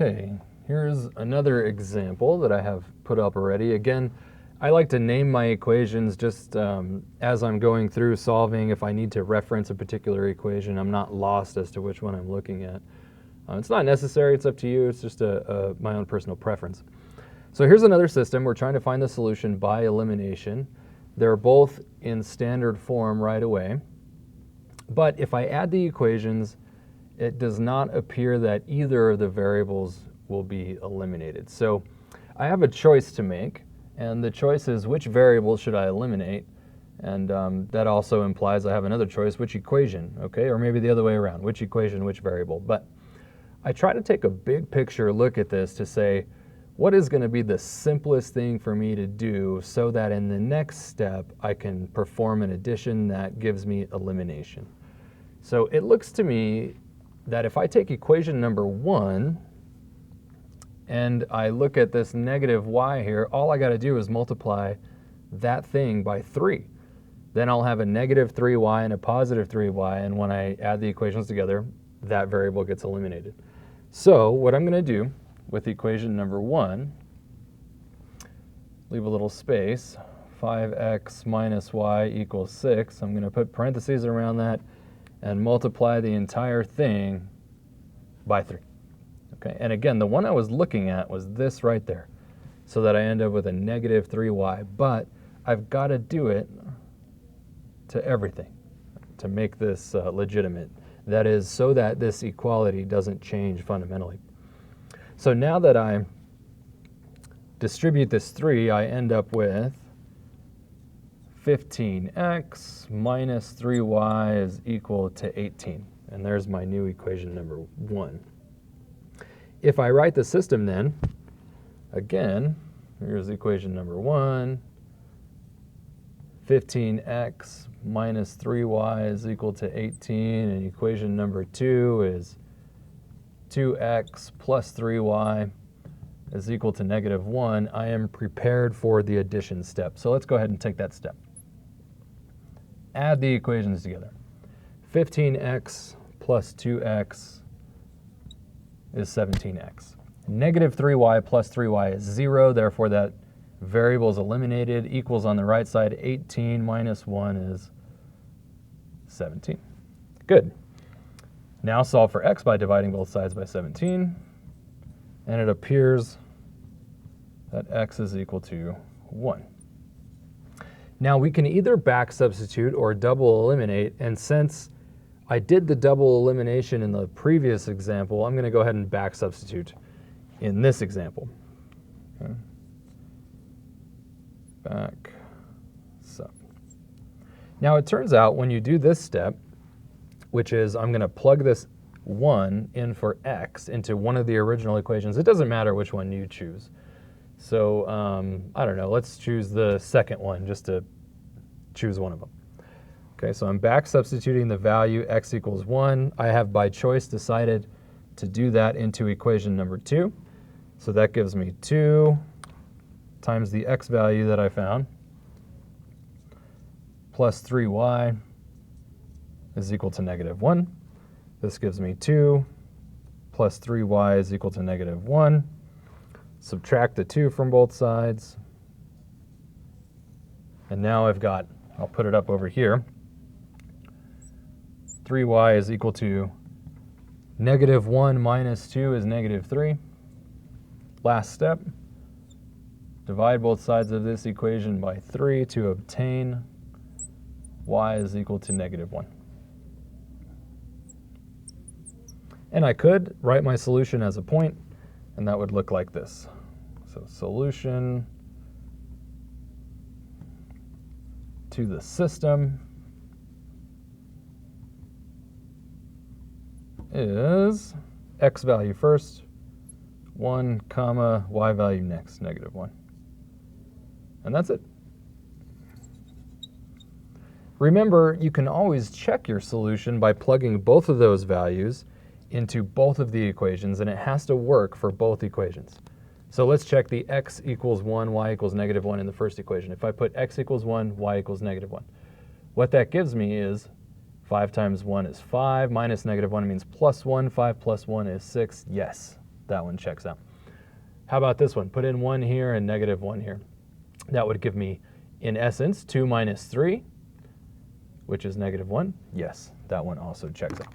Okay, here's another example that I have put up already. Again, I like to name my equations just as I'm going through solving. If I need to reference a particular equation, I'm not lost as to which one I'm looking at. It's not necessary, it's up to you, it's just my own personal preference. So here's another system. We're trying to find the solution by elimination. They're both in standard form right away. But if I add the equations, it does not appear that either of the variables will be eliminated. So I have a choice to make, and the choice is which variable should I eliminate, and that also implies I have another choice, which equation, okay? Or maybe the other way around, which equation, which variable. But I try to take a big picture look at this to say, what is going to be the simplest thing for me to do so that in the next step I can perform an addition that gives me elimination? So it looks to me that if I take equation number 1 and I look at this negative y here, all I got to do is multiply that thing by 3. Then I'll have a negative 3y and a positive 3y, and when I add the equations together, that variable gets eliminated. So what I'm going to do with equation number 1, leave a little space, 5x minus y equals 6. I'm going to put parentheses around that and multiply the entire thing by 3. Okay, and again, the one I was looking at was this right there, so that I end up with a negative 3y, but I've got to do it to everything to make this legitimate. That is, so that this equality doesn't change fundamentally. So now that I distribute this 3, I end up with 15x minus 3y is equal to 18. And there's my new equation number 1. If I write the system then, again, here's equation number 1. 15x minus 3y is equal to 18. And equation number 2 is 2x plus 3y is equal to negative 1. I am prepared for the addition step. So let's go ahead and take that step. Add the equations together. 15x plus 2x is 17x. Negative 3y plus 3y is 0, therefore that variable is eliminated. Equals on the right side, 18 minus 1 is 17. Good. Now solve for x by dividing both sides by 17, and it appears that x is equal to 1. Now we can either back substitute or double eliminate, and since I did the double elimination in the previous example, I'm going to go ahead and back substitute in this example. Okay. Back sub. Now it turns out when you do this step, which is I'm going to plug this 1 in for x into one of the original equations. It doesn't matter which one you choose. So I don't know, let's choose the second one just to choose one of them. Okay, so I'm back substituting the value x equals 1. I have by choice decided to do that into equation number 2. So that gives me 2 times the x value that I found plus 3y is equal to negative 1. This gives me 2 plus 3y is equal to negative 1. Subtract the 2 from both sides. And now I've got, I'll put it up over here, 3y is equal to negative 1 minus 2 is negative 3. Last step, divide both sides of this equation by 3 to obtain y is equal to negative 1. And I could write my solution as a point, and that would look like this. So solution to the system is x value first, 1 comma y value next, negative 1. And that's it. Remember, you can always check your solution by plugging both of those values into both of the equations, and it has to work for both equations. So let's check the x equals 1, y equals negative 1 in the first equation. If I put x equals 1, y equals negative 1, what that gives me is 5 times 1 is 5, minus negative 1 means plus 1, 5 plus 1 is 6, yes. that one checks out. How about this one? Put in 1 here and negative 1 here. That would give me, in essence, 2 minus 3, which is negative 1. Yes, that one also checks out.